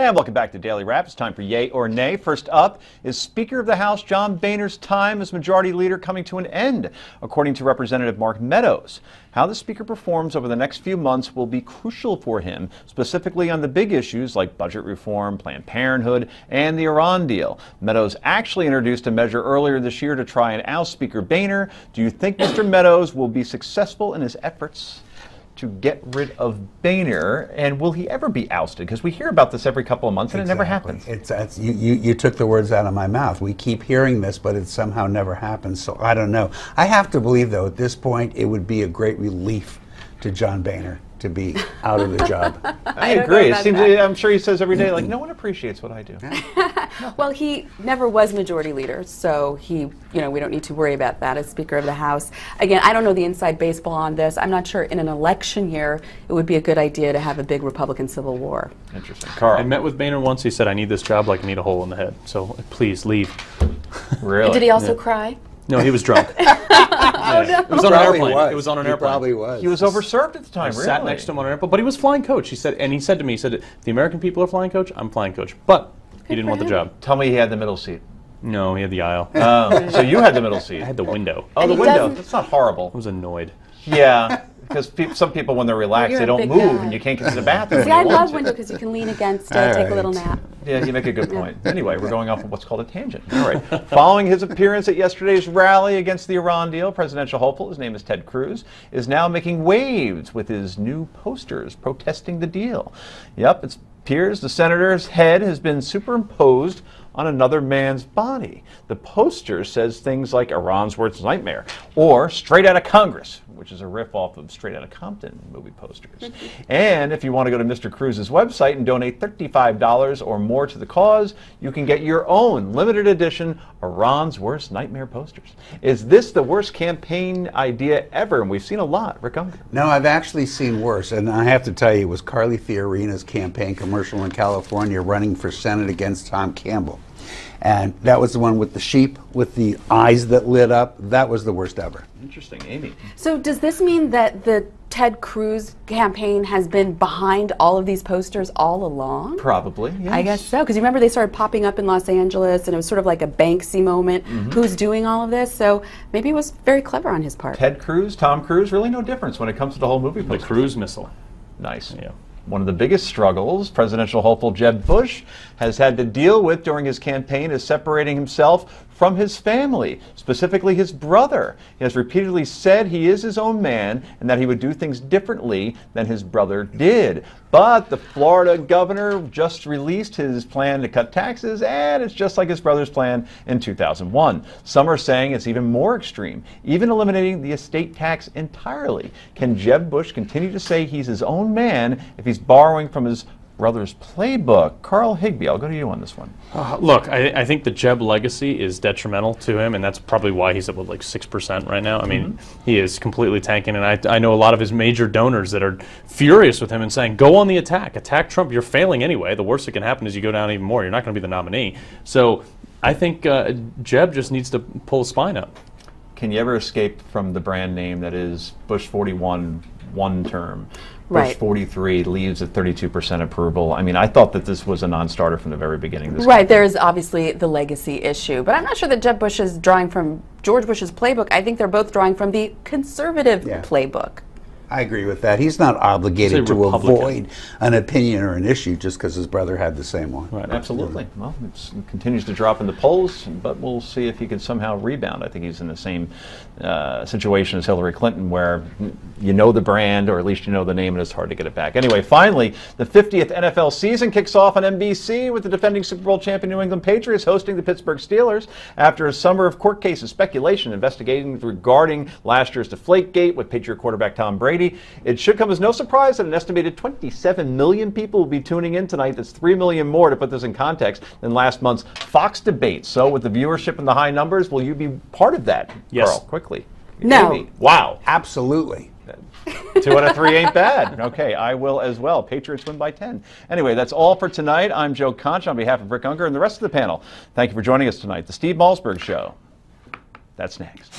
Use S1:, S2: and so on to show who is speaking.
S1: And welcome back to Daily Wrap. It's time for Yea or Nay. First up is Speaker of the House John Boehner's time as Majority Leader coming to an end, according to Representative Mark Meadows. How the Speaker performs over the next few months will be crucial for him, specifically on the big issues like budget reform, Planned Parenthood, and the Iran deal. Meadows actually introduced a measure earlier this year to try and oust Speaker Boehner. Do you think Mr. Meadows will be successful in his efforts to get rid of Boehner, and will he ever be ousted? Because we hear about this every couple of months and it never happens.
S2: You took the words out of my mouth. We keep hearing this, but it somehow never happens, so I don't know. I have to believe, though, at this point, it would be a great relief to John Boehner to be out of the job.
S1: I agree. It seems, I'm sure he says every day, like, no one appreciates what I do.
S3: Well, he never was Majority Leader, so we don't need to worry about that as Speaker of the House. Again, I don't know the inside baseball on this. I'm not sure in an election year it would be a good idea to have a big Republican civil war.
S1: Interesting. Carl.
S4: I met with Boehner once. He said, I need this job like I need a hole in the head, so please leave.
S1: Really?
S3: Did he also cry?
S4: No, he was drunk.
S3: Oh, no.
S4: It was on an airplane. It was on an airplane.
S2: Probably was.
S1: He was overserved at the time,
S4: I
S1: really?
S4: sat next to him on an airplane, but he was flying coach. He said to me, if the American people are flying coach, I'm flying coach. But he didn't want the job.
S1: Tell me he had the middle seat.
S4: No, he had the aisle.
S1: Oh, so you had the middle seat.
S4: I had the window.
S1: Oh, the window. That's not horrible.
S4: I was annoyed.
S1: Yeah, because some people, when they're relaxed, they don't move, and you can't get to the bathroom.
S3: See, I love window because you can lean against it, take a little nap.
S1: Yeah, you make a good point. Anyway, we're going off of what's called a tangent. All right. Following his appearance at yesterday's rally against the Iran deal, presidential hopeful, his name is Ted Cruz, is now making waves with his new posters protesting the deal. Yep, it appears the senator's head has been superimposed on another man's body. The poster says things like Iran's worst nightmare or Straight Outta Congress, which is a riff off of Straight Outta Compton movie posters. And if you want to go to Mr. Cruz's website and donate $35 or more to the cause, you can get your own limited edition Iran's Worst Nightmare posters. Is this the worst campaign idea ever? And we've seen a lot. Rick Unger.
S2: No, I've actually seen worse, and I have to tell you, it was Carly Fiorina's campaign commercial in California running for Senate against Tom Campbell. And that was the one with the sheep, with the eyes that lit up. That was the worst ever.
S1: Interesting. Amy.
S3: So does this mean that the Ted Cruz campaign has been behind all of these posters all along?
S1: Probably, yes.
S3: I guess so, because you remember they started popping up in Los Angeles, and it was sort of like a Banksy moment. Who's doing all of this? So maybe it was very clever on his part.
S1: Ted Cruz, Tom Cruise, really no difference when it comes to the whole movie poster.
S4: The Cruz missile.
S1: Nice.
S4: Yeah.
S1: One of the biggest struggles presidential hopeful Jeb Bush has had to deal with during his campaign is separating himself from his family, specifically his brother. He has repeatedly said he is his own man and that he would do things differently than his brother did. But the Florida governor just released his plan to cut taxes, and it's just like his brother's plan in 2001. Some are saying it's even more extreme, even eliminating the estate tax entirely. Can Jeb Bush continue to say he's his own man if he's borrowing from his brother's playbook? Carl Higbee, I'll go to you on this one.
S4: Look, I think the Jeb legacy is detrimental to him, and that's probably why he's at, 6% right now. I mean, he is completely tanking, and I know a lot of his major donors that are furious with him and saying, go on the attack. Attack Trump. You're failing anyway. The worst that can happen is you go down even more. You're not going to be the nominee. So I think Jeb just needs to pull his spine up.
S1: Can you ever escape from the brand name that is Bush 41 one term?
S3: Right.
S1: Bush 43 leaves at 32% approval. I mean, I thought that this was a non-starter from the very beginning.
S3: Right, there is obviously the legacy issue, but I'm not sure that Jeb Bush is drawing from George Bush's playbook. I think they're both drawing from the conservative playbook.
S2: I agree with that. He's not obligated to avoid an opinion or an issue just because his brother had the same one.
S1: Right, absolutely. Well, it continues to drop in the polls, but we'll see if he can somehow rebound. I think he's in the same situation as Hillary Clinton, where you know the brand, or at least you know the name, and it's hard to get it back. Anyway, finally, the 50th NFL season kicks off on NBC with the defending Super Bowl champion New England Patriots hosting the Pittsburgh Steelers after a summer of court cases, speculation, investigating regarding last year's Deflategate with Patriot quarterback Tom Brady. It should come as no surprise that an estimated 27 million people will be tuning in tonight. That's 3 million more, to put this in context, than last month's Fox debate. So with the viewership and the high numbers, will you be part of that,
S4: Yes.
S1: Carl? Quickly.
S3: No.
S1: Amy. Wow.
S2: Absolutely.
S1: 2 out of 3 ain't bad. Okay, I will as well. Patriots win by 10. Anyway, that's all for tonight. I'm Joe Conch on behalf of Rick Unger and the rest of the panel. Thank you for joining us tonight. The Steve Malzberg Show. That's next.